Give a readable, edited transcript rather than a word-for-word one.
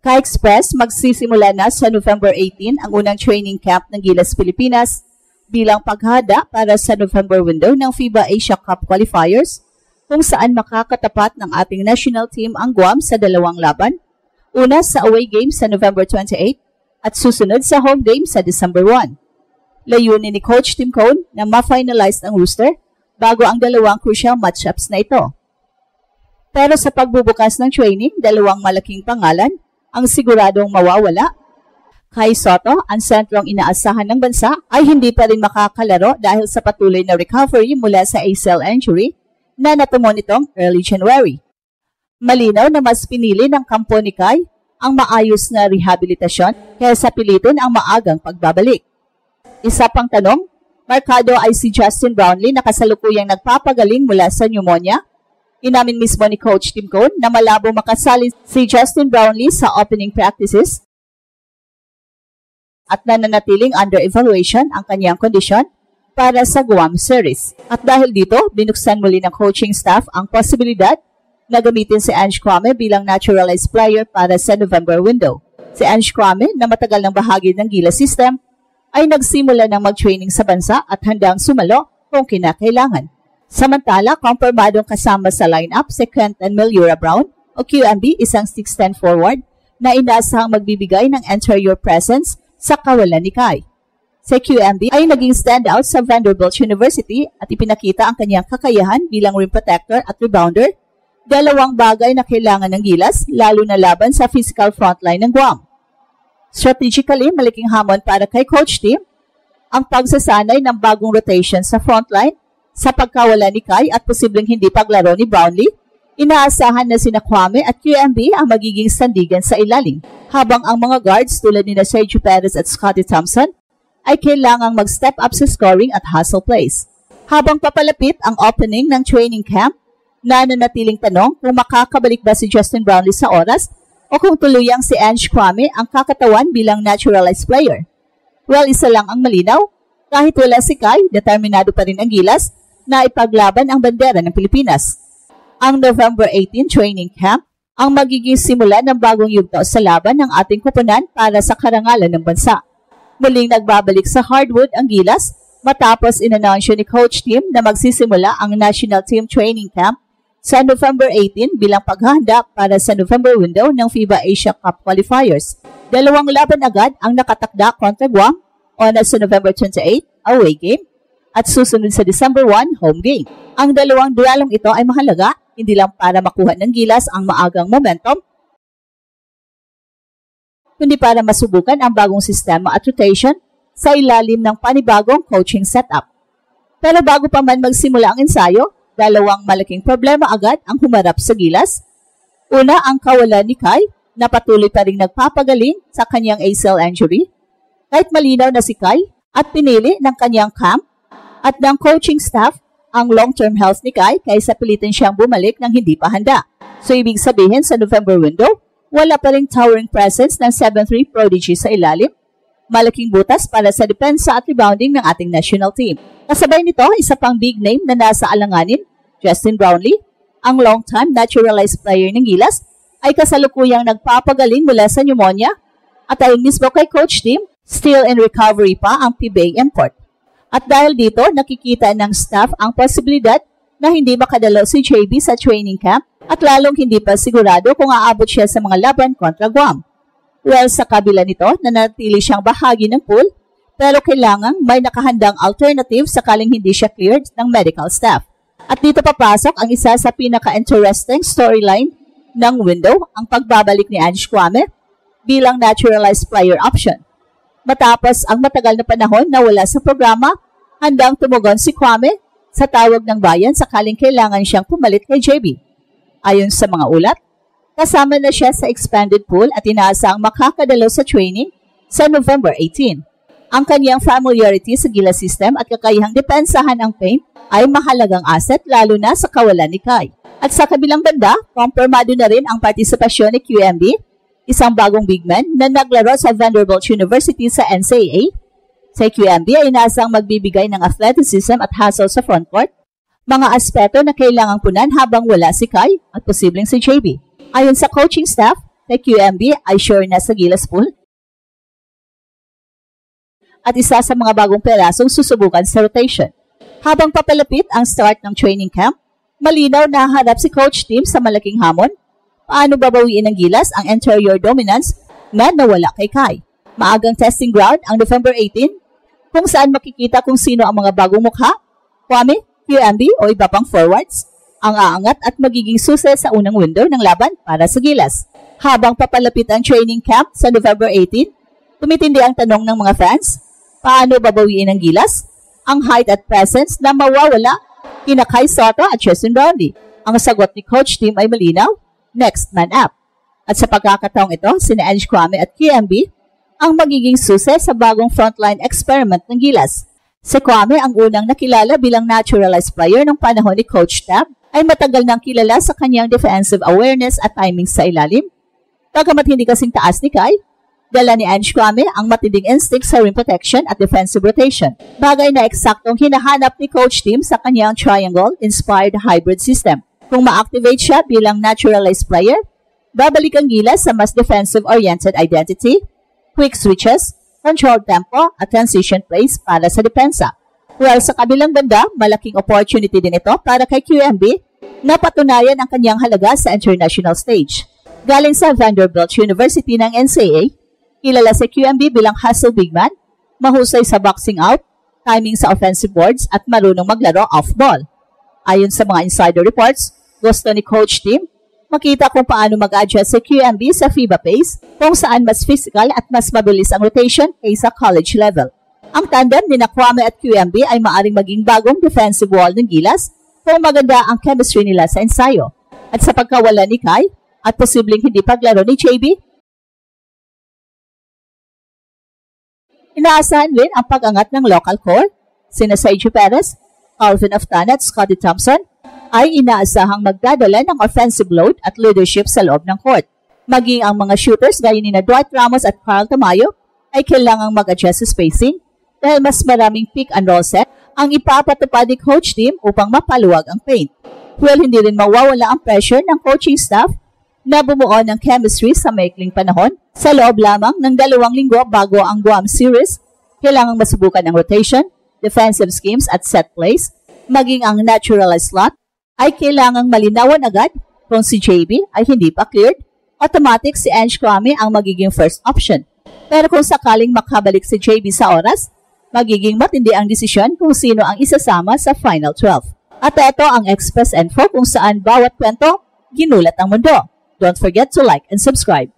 Kai Express, magsisimula na sa November 18 ang unang training camp ng Gilas Pilipinas bilang paghahanda para sa November window ng FIBA Asia Cup qualifiers kung saan makakatapat ng ating national team ang Guam sa dalawang laban, una sa away game sa November 28 at susunod sa home game sa December 1. Layunin ni Coach Tim Cone na ma-finalize ang roster bago ang dalawang crucial matchups na ito. Pero sa pagbubukas ng training, dalawang malaking pangalan ang siguradong mawawala. Kai Sotto, ang sentrong inaasahan ng bansa, ay hindi pa rin makakalaro dahil sa patuloy na recovery mula sa ACL injury na natumo nitong early January. Malinaw na mas pinili ng kampo ni Kai ang maayos na rehabilitasyon kaysa pilitin ang maagang pagbabalik. Isa pang tanong, markado ay si Justin Brownlee na kasalukuyang nagpapagaling mula sa pneumonia. Inamin mismo ni Coach Tim Cone na malabo makasali si Justin Brownlee sa opening practices at nananatiling under evaluation ang kanyang kondisyon para sa Guam Series. At dahil dito, binuksan muli ng coaching staff ang posibilidad na gamitin si Ange Kwame bilang naturalized player para sa November window. Si Ange Kwame, na matagal ng bahagi ng Gilas system, ay nagsimula ng mag-training sa bansa at handang sumalo kung kinakailangan. Samantala, kumpirmadong kasama sa lineup si Quentin Meliora Brown o QMB, isang 6'10 forward na inaasahang magbibigay ng interior presence sa kawalan ni Kai. Si QMB ay naging standout sa Vanderbilt University at ipinakita ang kanyang kakayahan bilang rim protector at rebounder, dalawang bagay na kailangan ng Gilas lalo na laban sa physical frontline ng Guam. Strategically, malaking hamon para kay Coach Tim ang pagsasanay ng bagong rotation sa frontline sa pagkawala ni Kai at posibleng hindi paglaro ni Brownlee. Inaasahan na sina Kwame at QMB ang magiging sandigan sa ilalim, habang ang mga guards tulad ni Sergio Perez at Scottie Thompson ay kailangang mag-step up sa scoring at hustle plays. Habang papalapit ang opening ng training camp, nananatiling tanong kung makakabalik ba si Justin Brownlee sa oras o kung tuluyang si Ange Kwame ang kakatawan bilang naturalized player. Well, isa lang ang malinaw, kahit wala si Kai, determinado pa rin ang Gilas na ipaglaban ang bandera ng Pilipinas. Ang November 18 training camp ang magiging simula ng bagong yugto sa laban ng ating koponan para sa karangalan ng bansa. Muling nagbabalik sa hardwood ang Gilas matapos inanonsyo ni Coach Tim na magsisimula ang national team training camp sa November 18 bilang paghahanda para sa November window ng FIBA Asia Cup qualifiers. Dalawang laban agad ang nakatakda kontra Guam, una sa November 28 away game at susunod sa December 1 home game. Ang dalawang duelong ito ay mahalaga hindi lang para makuha ng Gilas ang maagang momentum, kundi para masubukan ang bagong sistema at rotation sa ilalim ng panibagong coaching setup. Pero bago pa man magsimula ang ensayo, dalawang malaking problema agad ang humarap sa Gilas. Una, ang kawalan ni Kai na patuloy pa rin nagpapagaling sa kanyang ACL injury. Kahit malinaw na si Kai at pinili ng kanyang camp at ng coaching staff ang long-term health ni Kai kaysa pilitin siyang bumalik ng hindi pa handa. So ibig sabihin sa November window, wala pa rin towering presence ng 7'3 prodigy sa ilalim. Malaking butas para sa depensa at rebounding ng ating national team. Kasabay nito, isa pang big name na nasa alanganin, Justin Brownlee, ang long-time naturalized player ng Gilas, ay kasalukuyang nagpapagaling mula sa pneumonia at ayon mismo kay Coach Tim, still in recovery pa ang PBA import. At dahil dito, nakikita ng staff ang posibilidad na hindi makadalo si JB sa training camp at lalong hindi pa sigurado kung aabot siya sa mga laban kontra Guam. Well, sa kabila nito, nanatili siyang bahagi ng pool pero kailangang may nakahandang alternative sakaling hindi siya cleared ng medical staff. At dito papasok ang isa sa pinaka-interesting storyline ng window, ang pagbabalik ni Ange Kwame bilang naturalized player option. Matapos ang matagal na panahon na wala sa programa, handang tumugon si Kwame sa tawag ng bayan sakaling kailangan siyang pumalit kay JB. Ayon sa mga ulat, kasama na siya sa expanded pool at inaasang makakadalo sa training sa November 18. Ang kanyang familiarity sa Gilas system at kakayahang depensahan ang paint ay mahalagang asset lalo na sa kawalan ni Kai. At sa kabilang banda, kumpirmado na rin ang partisipasyon ni QMB, isang bagong big man na naglaro sa Vanderbilt University sa NCAA. Sa QMB ay inaasang magbibigay ng athleticism at hustle sa frontcourt, mga aspeto na kailangang punan habang wala si Kai at posibleng si JB. Ayon sa coaching staff, kay QMB ay sure na sa Gilas pool at isa sa mga bagong perasong susubukan sa rotation. Habang papalapit ang start ng training camp, malinaw na harap si Coach Tim sa malaking hamon. Paano babawiin ng Gilas ang interior dominance na nawala kay Kai? Maagang testing ground ang November 18 kung saan makikita kung sino ang mga bagong mukha, Kwame, QMB o iba pang forwards, ang aangat at magiging susi sa unang window ng laban para sa Gilas. Habang papalapit ang training camp sa November 18, tumitindi ang tanong ng mga fans, paano babawiin ng Gilas ang height at presence na mawawala kina Kai Sotto at Tristan Brownlee? Ang sagot ni Coach Tim ay malinaw, next man up. At sa pagkakataong ito, sina Ange Kwame at QMB ang magiging susi sa bagong frontline experiment ng Gilas. Si Kwame ang unang nakilala bilang naturalized player ng panahon ni Coach Tab, ay matagal nang kilala sa kanyang defensive awareness at timing sa ilalim. Bagamat hindi kasing taas ni Kai, dala ni Ange Kwame ang matinding instinct sa rim protection at defensive rotation. Bagay na eksaktong hinahanap ni Coach Tim sa kanyang triangle-inspired hybrid system. Kung ma-activate siya bilang naturalized player, babalik ang Gilas sa mas defensive-oriented identity, quick switches, controlled tempo at transition plays para sa depensa. Well, sa kabilang banda, malaking opportunity din ito para kay QMB na patunayan ang kanyang halaga sa international stage. Galing sa Vanderbilt University ng NCAA, kilala si QMB bilang hustle big man, mahusay sa boxing out, timing sa offensive boards at marunong maglaro off-ball. Ayon sa mga insider reports, gusto ni Coach Tim makita kung paano mag-adjust si QMB sa FIBA pace kung saan mas physical at mas mabilis ang rotation kaysa college level. Ang tandem ni Kwame at QMB ay maaring maging bagong defensive wall ng Gilas kung maganda ang chemistry nila sa ensayo. At sa pagkawala ni Kai at posibleng hindi paglaro ni JB, inaasahan din ang pag-angat ng local core. Sina Sergio Perez, Alvin Aftana at Scottie Thompson ay inaasahang magdadala ng offensive load at leadership sa loob ng court. Maging ang mga shooters gaya ni Dwight Ramos at Carl Tamayo ay kailangang mag-adjust sa spacing dahil mas maraming pick and roll set ang ipapatupad ni Coach Tim upang mapaluwag ang paint. Well, hindi rin mawawala ang pressure ng coaching staff na bumuo ng chemistry sa maikling panahon. Sa loob lamang ng 2 linggo bago ang Guam series, kailangang masubukan ang rotation, defensive schemes at set plays. Maging ang naturalized slot ay kailangang malinawan agad kung si JB ay hindi pa cleared. Automatic si Ange Kwame ang magiging first option. Pero kung sakaling makabalik si JB sa oras, magiging matindi ang desisyon kung sino ang isasama sa Final 12. At ito ang Express Info kung saan bawat kwento ginulat ang mundo. Don't forget to like and subscribe.